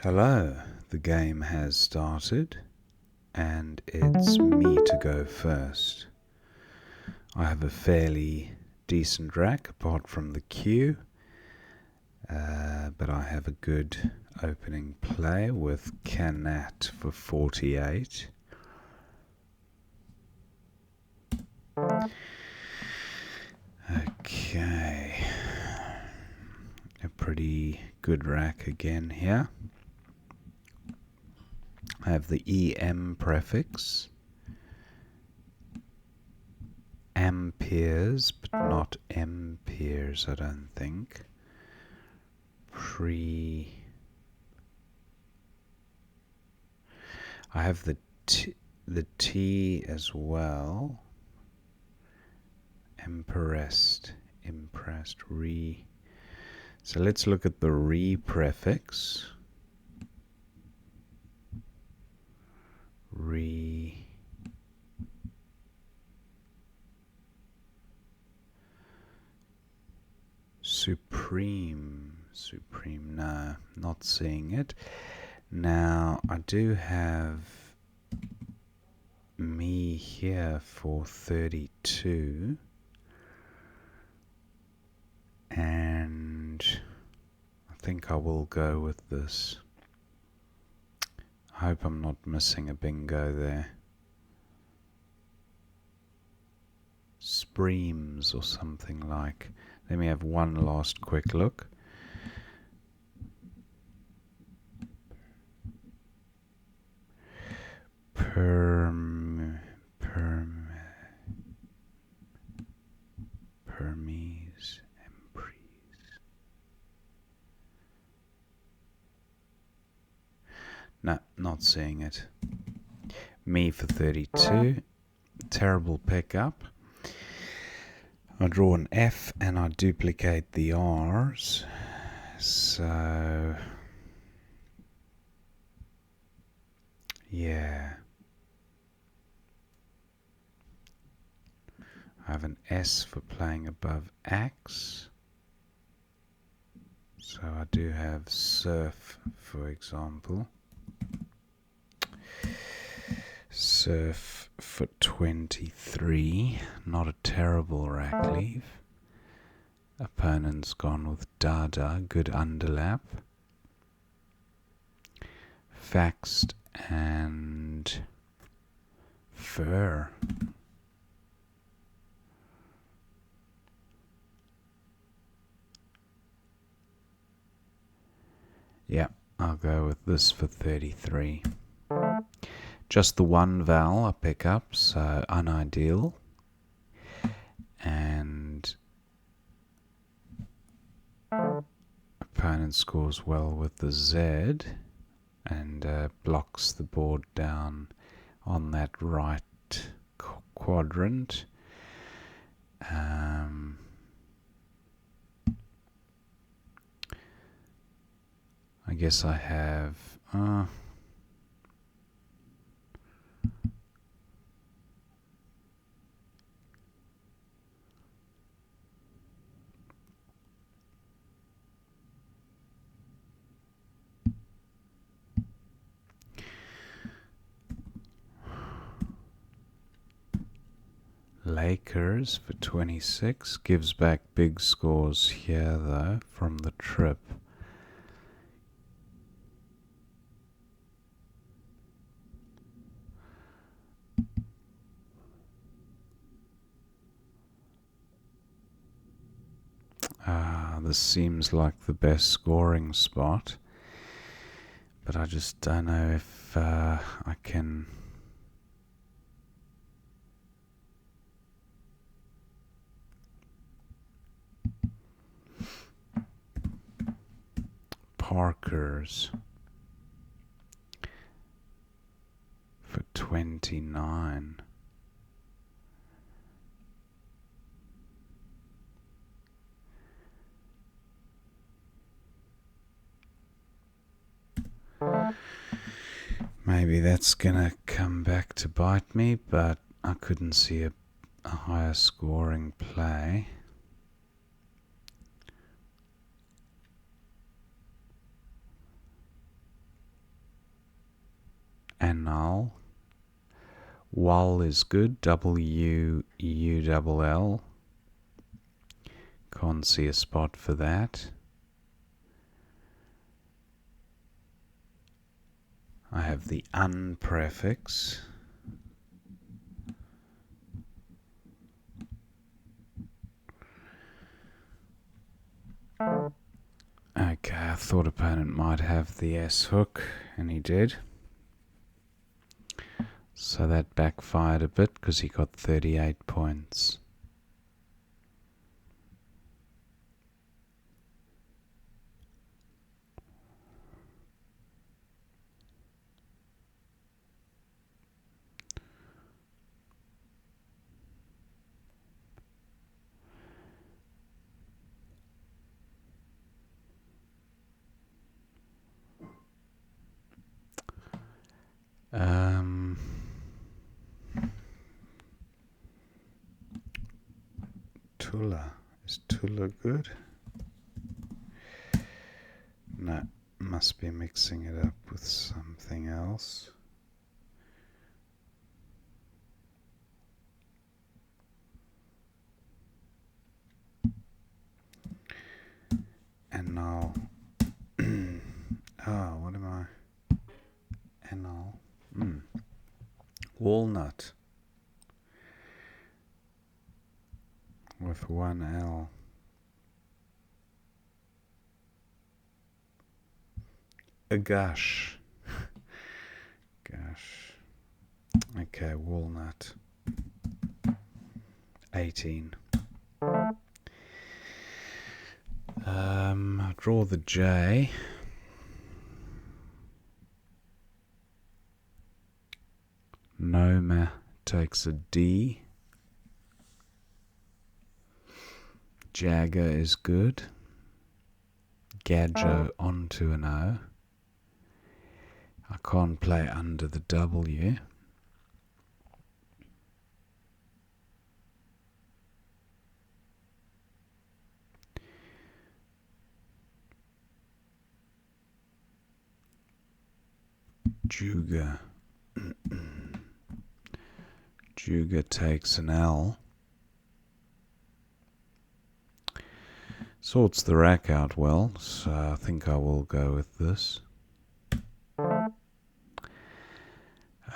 Hello, the game has started and it's me to go first. I have a fairly decent rack apart from the queue, but I have a good opening play with Canat for 48. Okay, a pretty good rack again here. I have the EM prefix, amperes, but not amperes, I don't think. I have the T as well. Impressed, So let's look at the re prefix. Supreme, no, not seeing it. Now, I do have me here for 32. And I think I will go with this. I hope I'm not missing a bingo there. Spreems or something like. Let me have one last quick look. Permes. No, not seeing it. Me for 32. Terrible pickup. I draw an F and I duplicate the R's. So, yeah. I have an S for playing above axe. So I do have surf, for example. Surf for 23. Not a terrible rack leave. Opponent's gone with Dada. Good underlap. Faxed and fur. Yeah, I'll go with this for 33. Just the one vowel I pick up, so unideal. And opponent scores well with the Z and blocks the board down on that right quadrant. I guess I have Lakers for 26. Gives back big scores here though from the trip. This seems like the best scoring spot, but I just don't know if I can. Parker's for 29. Maybe that's gonna come back to bite me, but I couldn't see a higher scoring play. Annul. Wall is good. W-U-L-L. Can't see a spot for that. I have the un prefix. Okay, I thought opponent might have the S hook, and he did. So that backfired a bit because he got 38 points. Tula. Is Tula good? No, must be mixing it up with something else. And now, what am I? And now, walnut with one L. A gush. Gush. Okay, walnut. 18. Draw the J. Noma takes a D. Jagger is good. Gadjo onto an O. I can't play under the W. Juga. Juga takes an L. Sorts the rack out well, so I think I will go with this.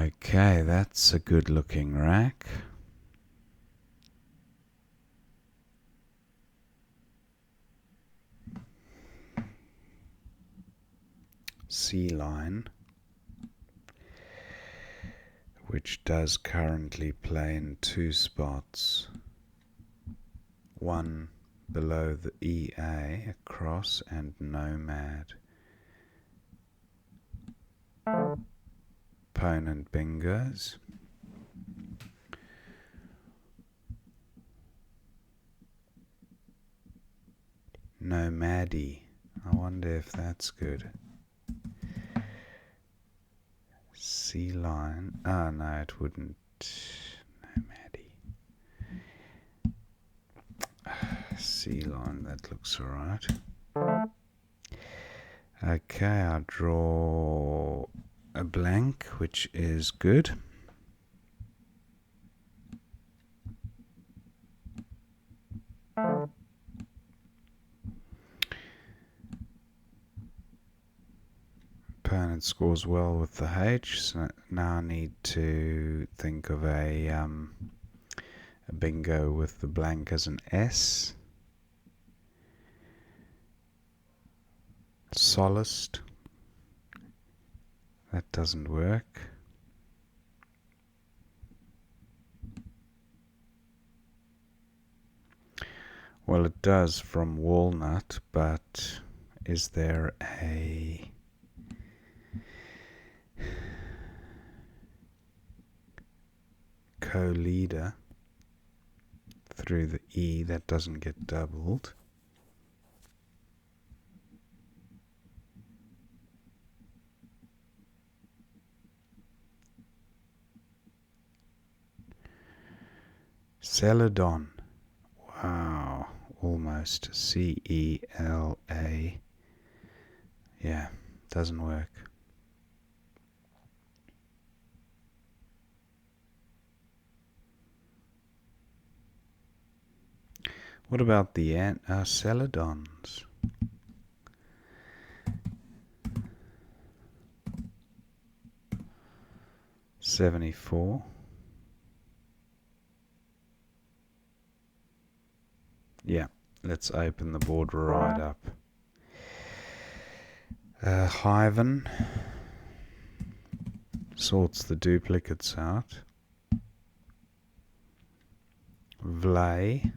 Okay, that's a good looking rack. C line, which does currently play in two spots. One below the EA across and nomad. Opponent bingos. Nomady. I wonder if that's good. C line. Oh no, it wouldn't. Nomady. C line, that looks alright. Okay, I'll draw a blank, which is good. Opponent scores well with the H, so now I need to think of a bingo with the blank as an S. Solist. That doesn't work. Well, it does from walnut, but is there a co-leader through the E that doesn't get doubled? Celadon. Wow, almost. C-E-L-A. Yeah, doesn't work. What about the celadons? $74. Yeah, let's open the board right up. Hyven sorts the duplicates out. Vlay.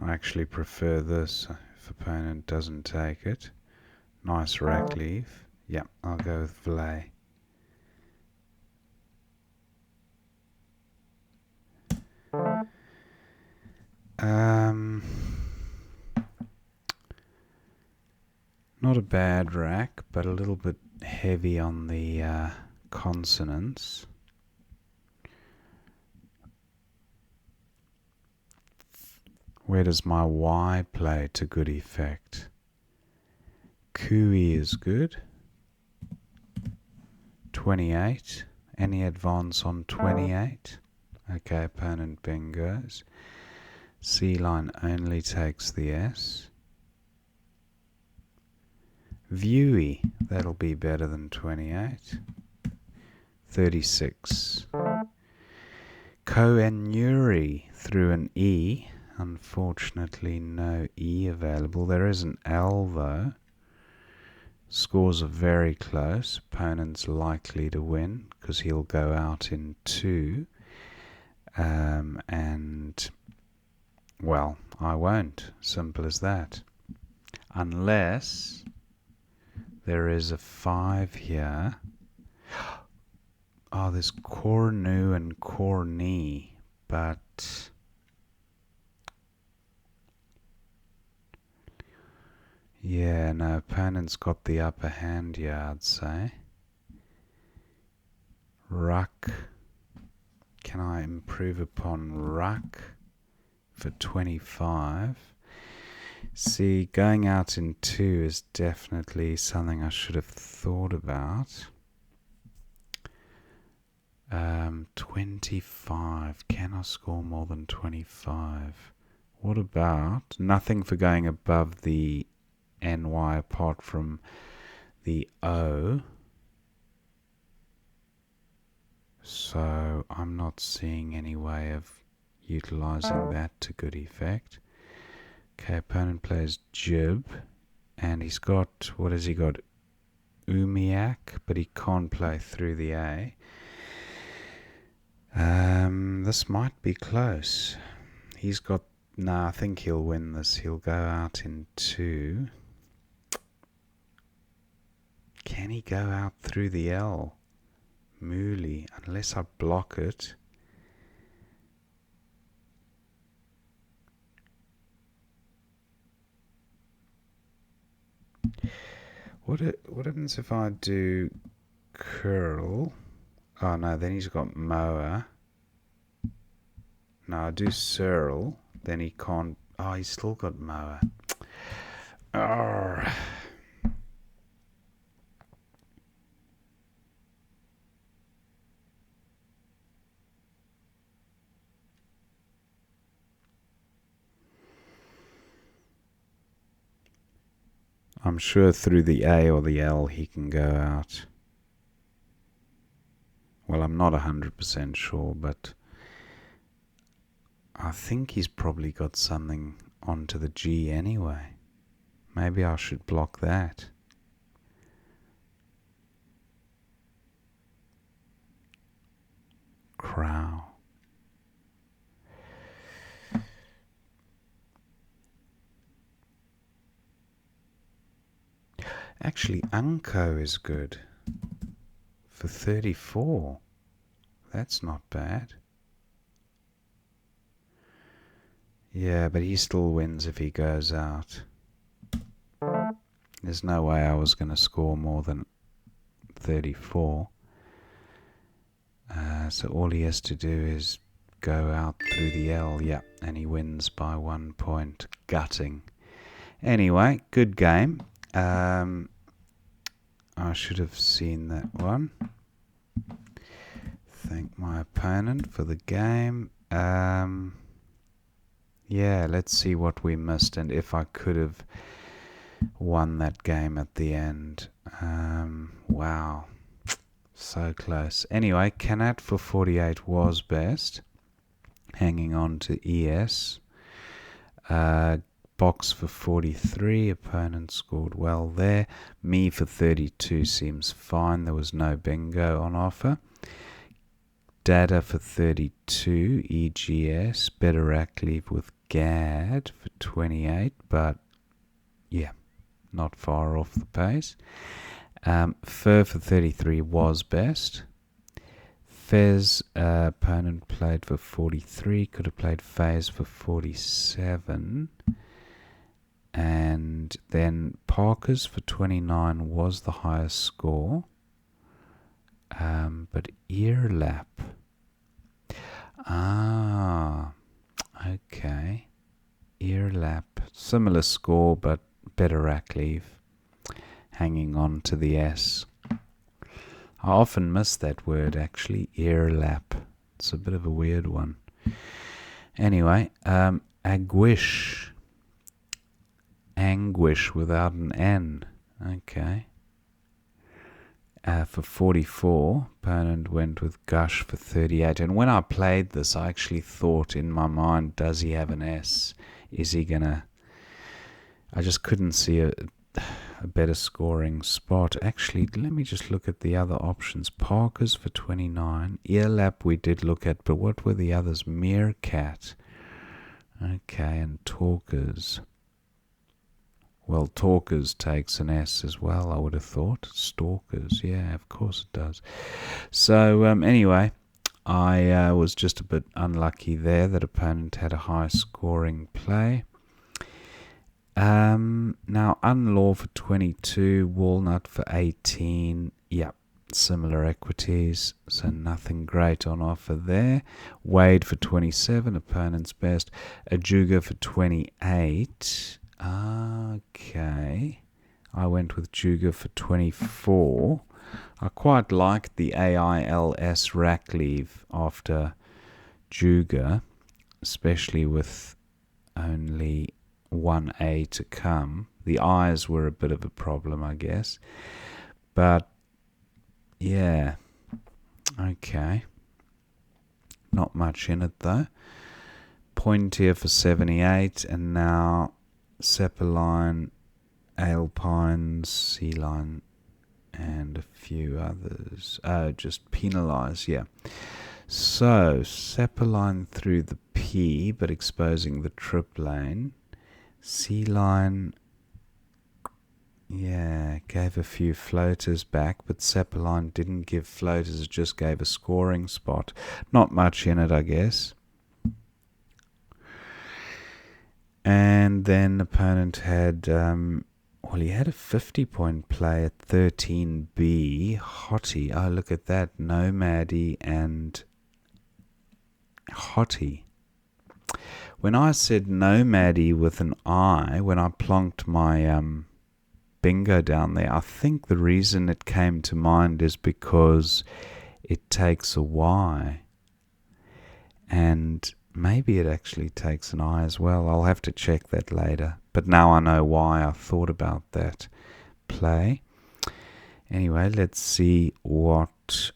I actually prefer this if opponent doesn't take it. Nice rack leaf. Yeah, I'll go with Vlay. Not a bad rack, but a little bit heavy on the consonants. Where does my Y play to good effect? Kui is good. 28. Any advance on 28? Okay, opponent bingos. C-line only takes the S. Viewy, that'll be better than 28. 36. Koenuri through an E. Unfortunately, no E available. There is an L though. Scores are very close. Opponent's likely to win because he'll go out in 2. And, well, I won't. Simple as that. Unless there is a 5 here. Oh, there's Cornu and Corny, but yeah, no, opponent's got the upper hand here, I'd say. Ruck. Can I improve upon Ruck for 25? See, going out in 2 is definitely something I should have thought about. 25. Can I score more than 25? What about nothing for going above the NY apart from the O? So I'm not seeing any way of utilizing that to good effect. Okay, opponent plays Jib, and he's got, what has he got? Umiak, but he can't play through the A. This might be close. He's got, I think he'll win this. He'll go out in 2. Can he go out through the L? Mooley, unless I block it. What happens if I do curl? Oh no, then he's got mower. No, I do Searle, then he can't. Oh, he's still got mower. Arrgh. I'm sure through the A or the L he can go out. Well, I'm not 100% sure, but I think he's probably got something onto the G anyway. Maybe I should block that. Crow. Actually, Unco is good for 34. That's not bad. Yeah, but he still wins if he goes out. There's no way I was going to score more than 34. So all he has to do is go out through the L, yeah, and he wins by 1 point. Gutting. Anyway, good game. I should have seen that one. Thank my opponent for the game. Yeah, let's see what we missed and if I could have won that game at the end. Wow, so close. Anyway, Canat for 48 was best, hanging on to ES. Box for 43, opponent scored well there. Me for 32 seems fine, there was no bingo on offer. Data for 32, EGS, better rack leave with GAD for 28, but yeah, not far off the pace. Fur for 33 was best. Fez, opponent played for 43, could have played Fez for 47. And then Parker's for 29 was the highest score. But Earlap. Okay. Earlap. Similar score, but better rack leave. Hanging on to the S. I often miss that word, actually. Earlap. It's a bit of a weird one. Anyway, Anguish. Anguish without an N. Okay. For 44, opponent went with Gush for 38. And when I played this, I actually thought in my mind, does he have an S? Is he gonna... I just couldn't see a better scoring spot. Actually, let me just look at the other options. Parker's for 29. Earlap we did look at, but what were the others? Meerkat. Okay, and Talkers. Well, Talkers takes an S as well, I would have thought. Stalkers, yeah, of course it does. So, anyway, I was just a bit unlucky there that opponent had a high scoring play. Now, Unlaw for 22, Walnut for 18. Yep, similar equities, so nothing great on offer there. Wade for 27, opponent's best. Ajuga for 28. Okay, I went with Juga for 24. I quite liked the AILS rack leave after Juga, especially with only one A to come. The eyes were a bit of a problem, I guess. But, yeah, okay. Not much in it, though. Pointier for 78, and now Seppaline, Alpines, Sea Line, and a few others. Just penalise, yeah. So, Seppaline through the P, but exposing the trip lane. Sea Line, yeah, gave a few floaters back, but Seppaline didn't give floaters, it just gave a scoring spot. Not much in it, I guess. And then opponent had, well, he had a 50-point play at 13B. Hottie, oh, look at that. Nomaddy and Hottie. When I said Nomaddy with an I, when I plonked my bingo down there, I think the reason it came to mind is because it takes a Y. And maybe it actually takes an I as well. I'll have to check that later. But now I know why I thought about that play. Anyway, let's see what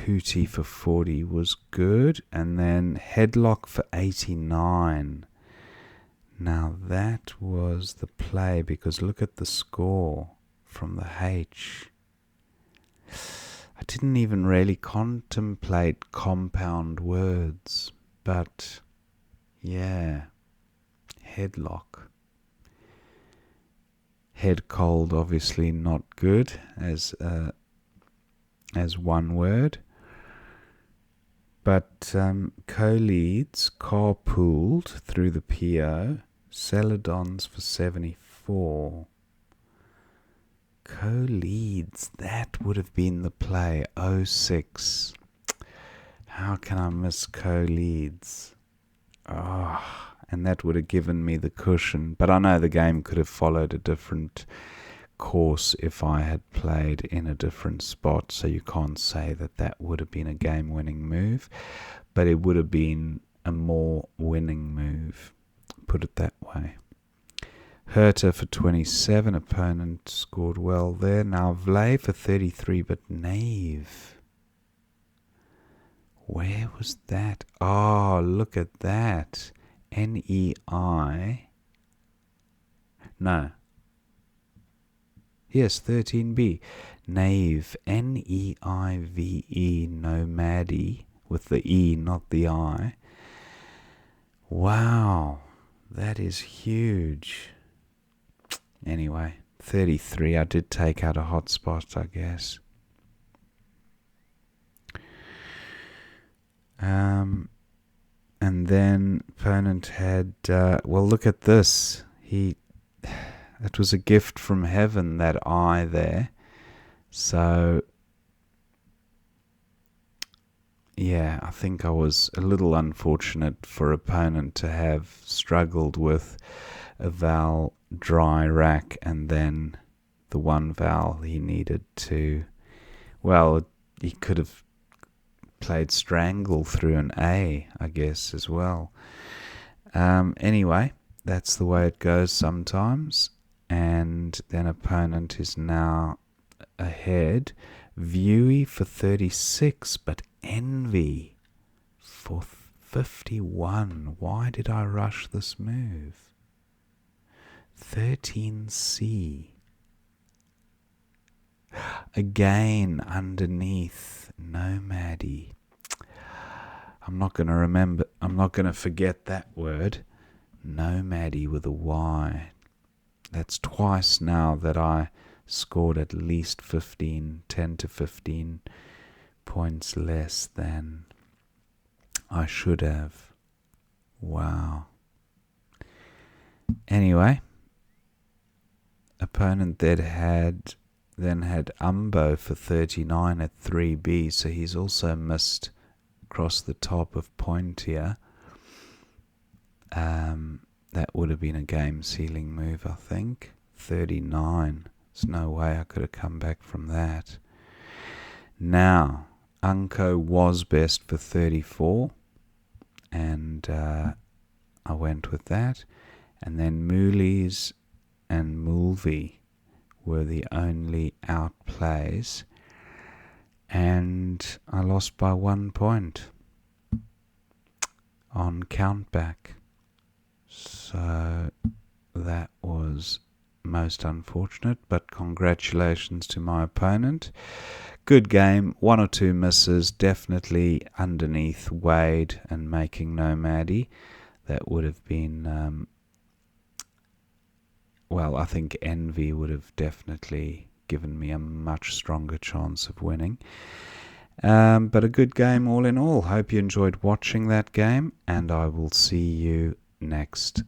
Hootie for 40 was good. And then Headlock for 89. Now that was the play, because look at the score from the H. I didn't even really contemplate compound words, but yeah, headlock. Head cold, obviously not good as one word. But co-leads carpooled through the PO. Celadons for 74. Co-leads, that would have been the play. 06. How can I miss co-leads? And that would have given me the cushion. But I know the game could have followed a different course if I had played in a different spot, so you can't say that that would have been a game-winning move, but it would have been a more winning move, put it that way. Herta for 27, opponent scored well there. Now Vley for 33, but knave. Where was that? Oh, look at that. N-E-I. No. Yes, 13B. Knave. N-E-I-V-E. Nomady. With the E, not the I. Wow. That is huge. Anyway, 33. I did take out a hot spot, I guess. And then opponent had, well, look at this. It was a gift from heaven, that I there. So, yeah, I think I was a little unfortunate for opponent to have struggled with a vowel dry rack and then the one vowel he needed to, well, he could have played strangle through an A, I guess, as well. Anyway, that's the way it goes sometimes. And then opponent is now ahead. Viewy for 36, but envy for 51. Why did I rush this move? 13C. Again underneath nomady. I'm not going to forget that word. Nomady with a Y. That's twice now that I scored at least 10 to 15 points less than I should have. Wow. Anyway, opponent then had Umbo for 39 at 3B, so he's also missed across the top of point here. That would have been a game-sealing move, I think. 39. There's no way I could have come back from that. Now, Unco was best for 34, and I went with that. And then Moolies and Mulvey were the only outplays, and I lost by 1 point on countback. So that was most unfortunate, but congratulations to my opponent. Good game, 1 or 2 misses, definitely underneath Wade and making nomady. That would have been, well, I think envy would have definitely given me a much stronger chance of winning. But a good game all in all. Hope you enjoyed watching that game, and I will see you next